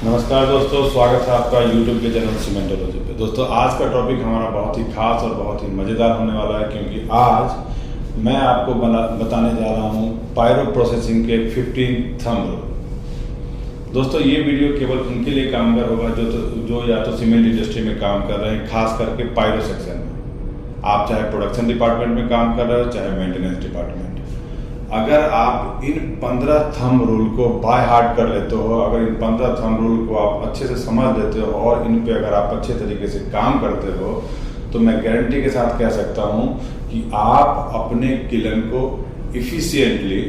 नमस्कार दोस्तों, स्वागत है आपका YouTube के चैनल सीमेंटोलॉजी पे। दोस्तों आज का टॉपिक हमारा बहुत ही खास और बहुत ही मज़ेदार होने वाला है, क्योंकि आज मैं आपको बताने जा रहा हूँ पायरो प्रोसेसिंग के 15 थंब रूल। दोस्तों ये वीडियो केवल उनके लिए कामगार होगा जो या तो सीमेंट इंडस्ट्री में काम कर रहे हैं, खास करके पायरो सेक्शन में। आप चाहे प्रोडक्शन डिपार्टमेंट में काम कर रहे हो, चाहे मेंटेनेंस डिपार्टमेंट। अगर आप इन 15 थंब रूल को बाय हार्ट कर लेते हो, अगर इन 15 थंब रूल को आप अच्छे से समझ लेते हो और इन पे अगर आप अच्छे तरीके से काम करते हो, तो मैं गारंटी के साथ कह सकता हूँ कि आप अपने किलन को इफ़िशिएंटली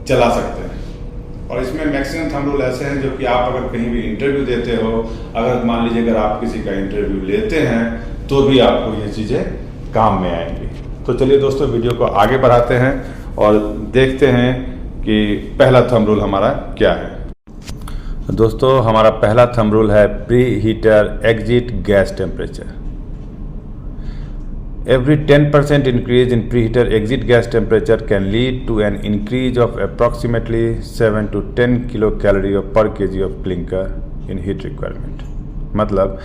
चला सकते हैं। और इसमें मैक्सिमम थंब रूल ऐसे हैं जो कि आप अगर कहीं भी इंटरव्यू देते हो, अगर मान लीजिए अगर आप किसी का इंटरव्यू लेते हैं तो भी आपको ये चीज़ें काम में आएंगी। तो चलिए दोस्तों वीडियो को आगे बढ़ाते हैं और देखते हैं कि पहला थंब रूल हमारा क्या है। दोस्तों हमारा पहला थंब रूल है preheater exit gas temperature. Every 10% increase in preheater exit gas temperature can lead to an increase of approximately 7 to 10 kilo calorie पर KG of clinker in heat requirement. मतलब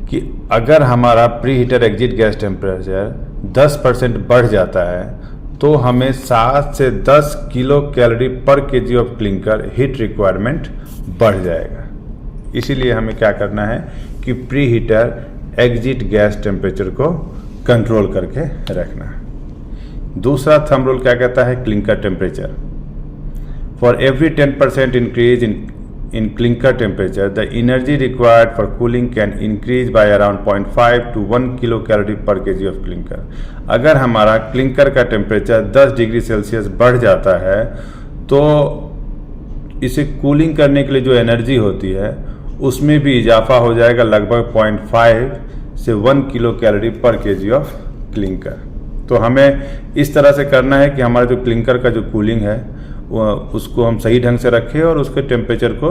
कि अगर हमारा preheater exit gas temperature 10% बढ़ जाता है तो हमें 7 से 10 किलो कैलोरी पर KG of clinker heat requirement बढ़ जाएगा। इसीलिए हमें क्या करना है कि pre heater exit gas temperature को कंट्रोल करके रखना है। दूसरा थंब रूल क्या कहता है, clinker temperature. For every 10% increase in clinker temperature, the energy required for cooling can increase by around 0.5 to 1 kilocalorie per kg of clinker। अगर हमारा क्लिंकर का टेम्परेचर 10 डिग्री सेल्सियस बढ़ जाता है तो इसे कूलिंग करने के लिए जो एनर्जी होती है उसमें भी इजाफा हो जाएगा, लगभग 0.5 से 1 किलो कैलोरी पर केजी ऑफ क्लिंकर। तो हमें इस तरह से करना है कि हमारा जो क्लिंकर का जो कूलिंग है उसको हम सही ढंग से रखें और उसके टेम्परेचर को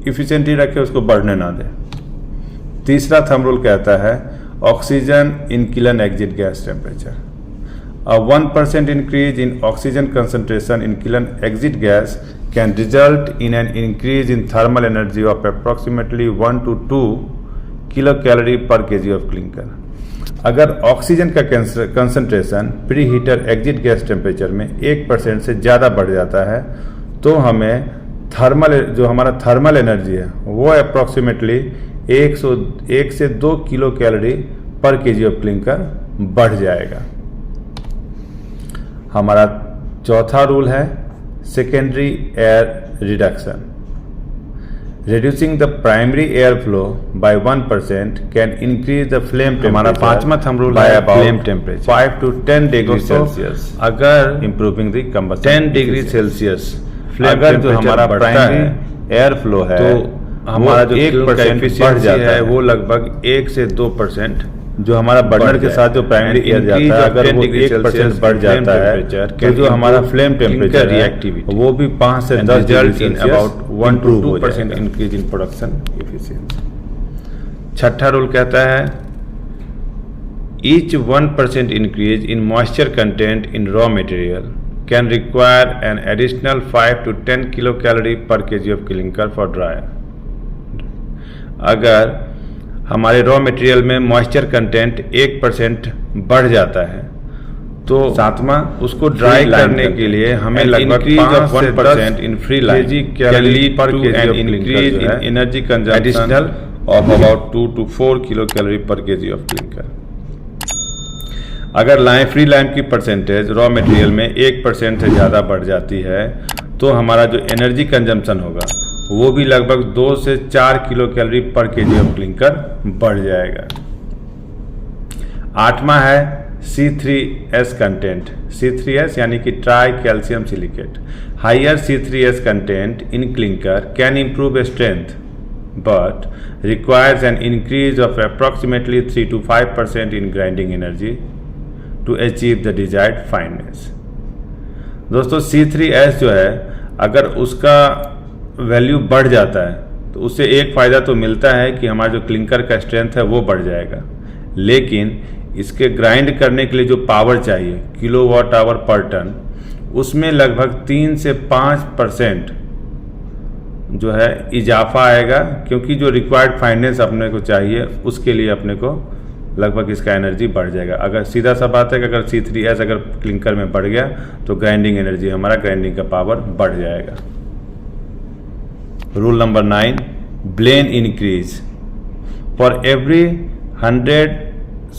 इफिशिएंटली रखें, उसको बढ़ने ना दें। तीसरा थंब रूल कहता है oxygen in kiln exit gas temperature. A 1% increase in oxygen concentration in kiln exit gas can result in an increase in thermal energy of approximately 1 to 2 kilo calorie पर KG of clinker. अगर oxygen का concentration pre heater exit gas temperature में 1% से ज़्यादा बढ़ जाता है तो हमें जो हमारा थर्मल एनर्जी है वो अप्रॉक्सीमेटली 1 से 2 किलो कैलोरी पर केजी ऑफ क्लिंकर बढ़ जाएगा। हमारा चौथा रूल है secondary air reduction. Reducing the primary airflow by 1% can increase the flame temperature। हमारा पांचवा थंब रूल है flame temperature 5 to 10 degree Celsius. अगर improving the combustion 10 degree Celsius अगर जो हमारा प्राइमरी एयर फ्लो है तो हमारा जो 1% बढ़ जाता है वो लगभग 1 से 2%। जो हमारा बर्नर के साथ जो प्राइमरी एयर जाता है अगर वो 1% बढ़ जाता है तो जो हमारा फ्लेम टेम्परेचर रिएक्टिविटी वो भी 5 से 10 degree in about 1 to 2% increase in production efficiency. छठा रूल कहता है each 1% increase in moisture content in raw material can require an additional 5 to 10 kilo calorie पर KG of clinker for dryer. अगर हमारे raw material में moisture content 1% बढ़ जाता है तो सातवां उसको ड्राई करने के लिए हमें लगभग 5 से 10% in free line can lead पर KG of increase in energy consumption additional of about 2 to 4 kilo calorie पर केजी ऑफ क्लिंकर। अगर फ्री लाइन की परसेंटेज रॉ मटेरियल में 1% से ज़्यादा बढ़ जाती है तो हमारा जो एनर्जी कंजम्पशन होगा वो भी लगभग 2 से 4 किलो कैलोरी पर केजी ऑफ क्लिंकर बढ़ जाएगा। आठवां है C3S कंटेंट। C3S यानी कि tricalcium silicate. Higher C3S content in clinker can improve strength but requires an increase of approximately 3 to 5% in grinding energy to achieve the desired fineness. दोस्तों C3S जो है अगर उसका वैल्यू बढ़ जाता है तो उससे एक फ़ायदा तो मिलता है कि हमारा जो क्लिंकर का स्ट्रेंथ है वो बढ़ जाएगा, लेकिन इसके ग्राइंड करने के लिए जो पावर चाहिए किलोवाट आवर पर टन उसमें लगभग 3 से 5% जो है इजाफा आएगा, क्योंकि जो रिक्वायर्ड फाइनेंस अपने को चाहिए उसके लिए अपने को लगभग इसका एनर्जी बढ़ जाएगा। अगर सीधा सा बात है कि अगर C3S अगर क्लिंकर में बढ़ गया तो ग्राइंडिंग एनर्जी हमारा, ग्राइंडिंग का पावर बढ़ जाएगा। Rule number 9, Blaine increase. For every 100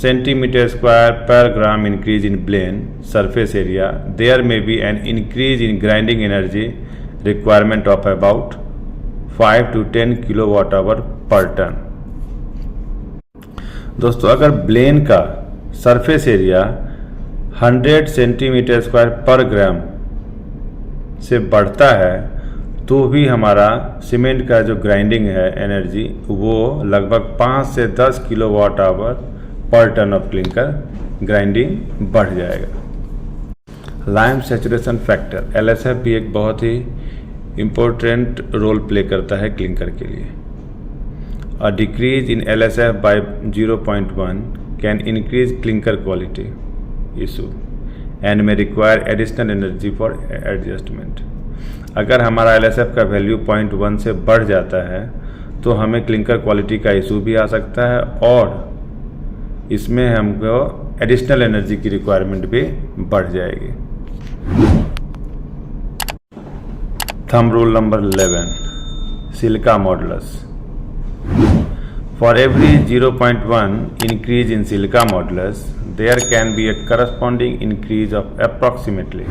centimeter square per gram increase in plane surface area, there may be an increase in grinding energy requirement of about 5 to 10 kilowatt hour per ton। दोस्तों अगर ब्लेन का surface area 100 centimetre square पर ग्राम से बढ़ता है तो भी हमारा सीमेंट का जो ग्राइंडिंग है एनर्जी वो लगभग 5 से 10 किलोवाट आवर पर टन ऑफ क्लिंकर ग्राइंडिंग बढ़ जाएगा। लाइम सैचुरेशन फैक्टर LSF भी एक बहुत ही इम्पोर्टेंट रोल प्ले करता है क्लिंकर के लिए। A decrease in LSF by 0.1 can increase clinker quality issue and may require additional energy for adjustment. अगर हमारा LSF का वैल्यू 0.1 से बढ़ जाता है तो हमें क्लिंकर क्वालिटी का इशू भी आ सकता है और इसमें हमको एडिशनल एनर्जी की रिक्वायरमेंट भी बढ़ जाएगी। Thumb rule number 11, silica modulus. For every 0.1 increase in silica modulus, there can be a corresponding increase of approximately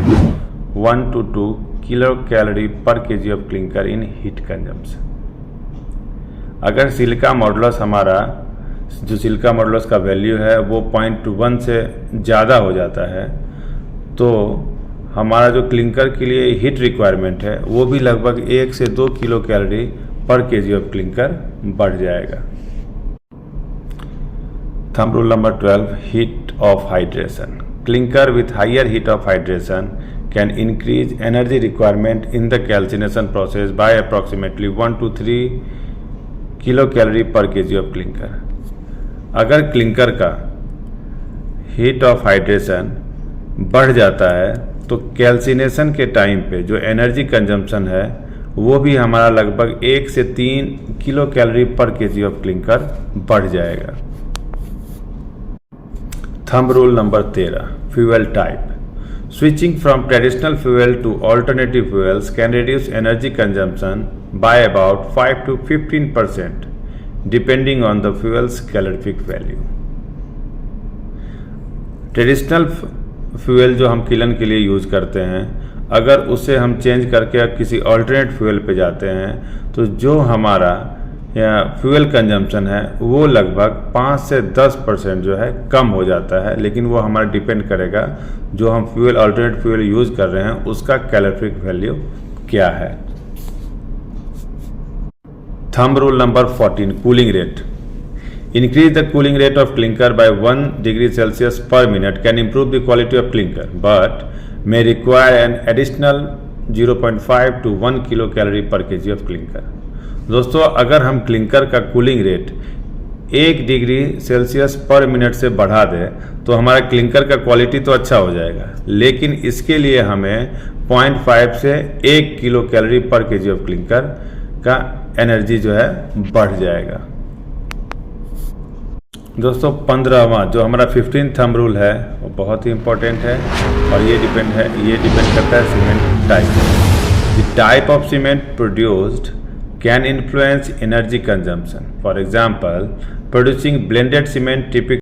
1 to 2 kilocalorie per kg of clinker in heat consumption। अगर silica modulus हमारा जो silica modulus का value है वो 0.1 से ज़्यादा हो जाता है तो हमारा जो क्लिंकर के लिए हीट रिक्वायरमेंट है वो भी लगभग 1 से 2 किलो कैलोरी पर केजी ऑफ क्लिंकर बढ़ जाएगा। Thumb rule number 12, heat of hydration. Clinker with higher heat of hydration can increase energy requirement in the calcination process by approximately 1 to 3 kilo calorie पर KG of clinker. अगर clinker का heat of hydration बढ़ जाता है तो calcination के time पे जो एनर्जी कंजम्पशन है वो भी हमारा लगभग 1 से 3 किलो कैलोरी पर केजी ऑफ क्लिंकर बढ़ जाएगा। Thumb rule number 13, fuel type. Switching from traditional fuel two alternative fuels can reduce energy consumption by about 5 to 15% depending on the fuels calorific value. Traditional fuel जो हम kiln के लिए use करते हैं अगर उसे हम चेंज करके किसी ऑल्टरनेट फ्यूल पे जाते हैं तो जो हमारा फ्यूल कंजम्पशन है वो लगभग 5 से 10% जो है कम हो जाता है, लेकिन वो हमारा डिपेंड करेगा जो हम फ्यूल ऑल्टरनेट फ्यूल यूज कर रहे हैं उसका कैलोरीफिक वैल्यू क्या है। Thumb rule number 14, cooling rate. Increase the cooling rate of clinker by 1 degree Celsius per minute can improve the quality of clinker, but may require an additional 0.5 to 1 kilocalorie per kg of clinker। दोस्तों अगर हम clinker का cooling rate 1 degree Celsius पर minute से बढ़ा दें तो हमारा क्लिंकर का क्वालिटी तो अच्छा हो जाएगा, लेकिन इसके लिए हमें 0.5 से 1 किलो कैलोरी पर केजी ऑफ क्लिंकर का एनर्जी जो है बढ़ जाएगा। दोस्तों 15वां जो हमारा 15th थंब रूल है वो बहुत ही इंपॉर्टेंट है और ये डिपेंड करता है cement type. The type of cement produced can influence energy consumption. For example, producing blended cement typically